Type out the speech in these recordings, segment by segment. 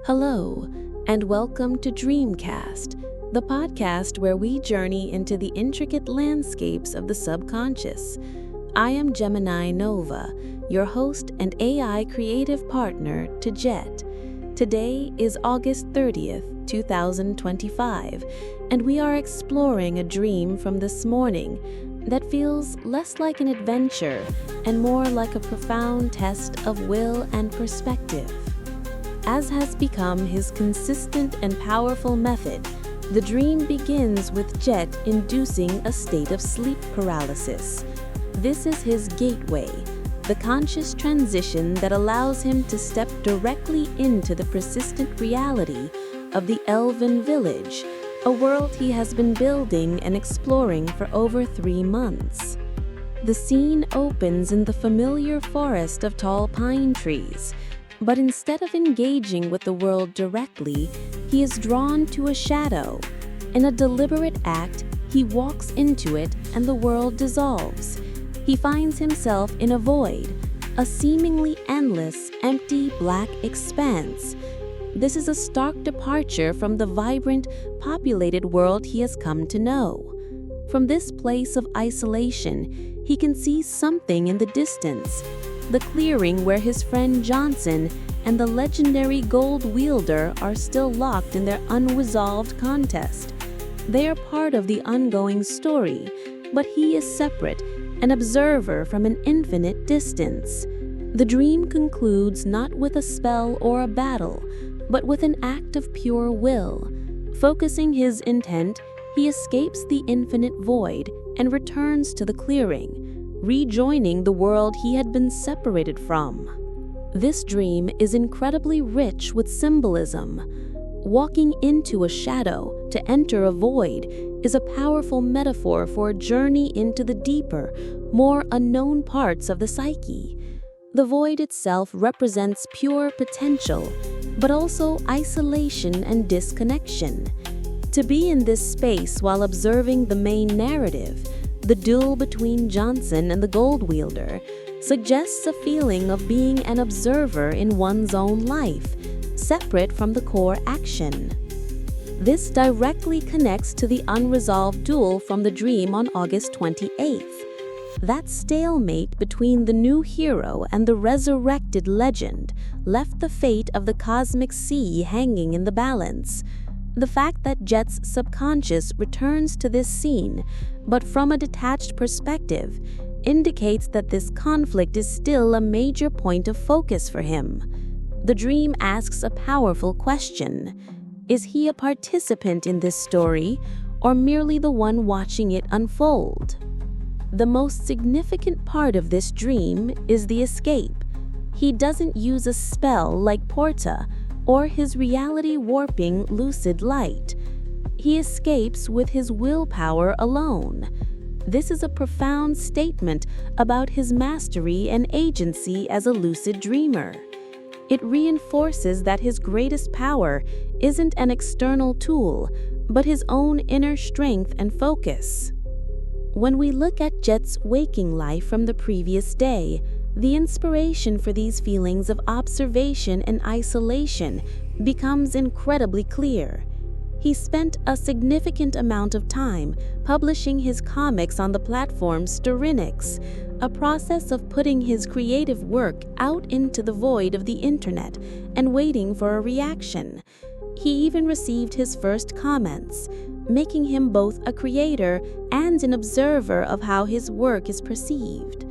Hello, and welcome to Dreamcast, the podcast where we journey into the intricate landscapes of the subconscious. I am Gemini Nova, your host and AI creative partner to Jet. Today is August 30th, 2025, and we are exploring a dream from this morning that feels less like an adventure and more like a profound test of will and perspective. As has become his consistent and powerful method, the dream begins with Jet inducing a state of sleep paralysis. This is his gateway, the conscious transition that allows him to step directly into the persistent reality of the Elven Village, a world he has been building and exploring for over 3 months. The scene opens in the familiar forest of tall pine trees, but instead of engaging with the world directly, he is drawn to a shadow. In a deliberate act, he walks into it and the world dissolves. He finds himself in a void, a seemingly endless, empty black expanse. This is a stark departure from the vibrant, populated world he has come to know. From this place of isolation, he can see something in the distance, the clearing where his friend Johnson and the legendary gold wielder are still locked in their unresolved contest. They are part of the ongoing story, but he is separate, an observer from an infinite distance. The dream concludes not with a spell or a battle, but with an act of pure will. Focusing his intent, he escapes the infinite void and returns to the clearing, rejoining the world he had been separated from. This dream is incredibly rich with symbolism. Walking into a shadow to enter a void is a powerful metaphor for a journey into the deeper, more unknown parts of the psyche. The void itself represents pure potential, but also isolation and disconnection. To be in this space while observing the main narrative, the duel between Johnson and the gold wielder, suggests a feeling of being an observer in one's own life, separate from the core action. This directly connects to the unresolved duel from the dream on August 28th. That stalemate between the new hero and the resurrected legend left the fate of the cosmic sea hanging in the balance. The fact that Jet's subconscious returns to this scene, but from a detached perspective, indicates that this conflict is still a major point of focus for him. The dream asks a powerful question. Is he a participant in this story, or merely the one watching it unfold? The most significant part of this dream is the escape. He doesn't use a spell like Porta, or his reality-warping Lucid light. He escapes with his willpower alone. This is a profound statement about his mastery and agency as a lucid dreamer. It reinforces that his greatest power isn't an external tool, but his own inner strength and focus. When we look at Jet's waking life from the previous day, the inspiration for these feelings of observation and isolation becomes incredibly clear. He spent a significant amount of time publishing his comics on the platform Styrinix, a process of putting his creative work out into the void of the internet and waiting for a reaction. He even received his first comments, making him both a creator and an observer of how his work is perceived.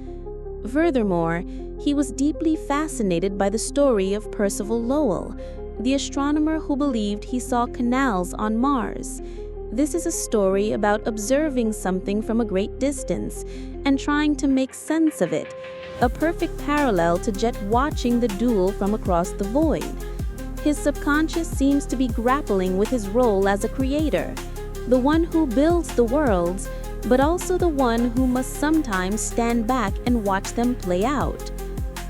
Furthermore, he was deeply fascinated by the story of Percival Lowell, the astronomer who believed he saw canals on Mars. This is a story about observing something from a great distance and trying to make sense of it, a perfect parallel to Jet watching the duel from across the void. His subconscious seems to be grappling with his role as a creator, the one who builds the worlds, but also the one who must sometimes stand back and watch them play out.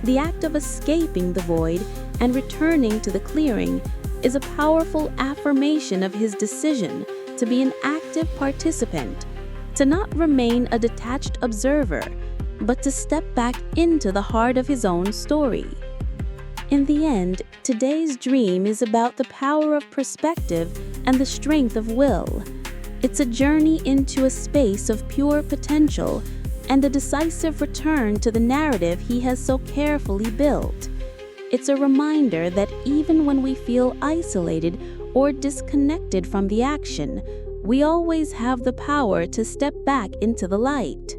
The act of escaping the void and returning to the clearing is a powerful affirmation of his decision to be an active participant, to not remain a detached observer, but to step back into the heart of his own story. In the end, today's dream is about the power of perspective and the strength of will. It's a journey into a space of pure potential and a decisive return to the narrative he has so carefully built. It's a reminder that even when we feel isolated or disconnected from the action, we always have the power to step back into the light.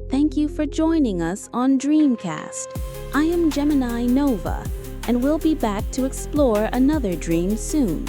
Thank you for joining us on Dreamcast. I am Gemini Nova, and we'll be back to explore another dream soon.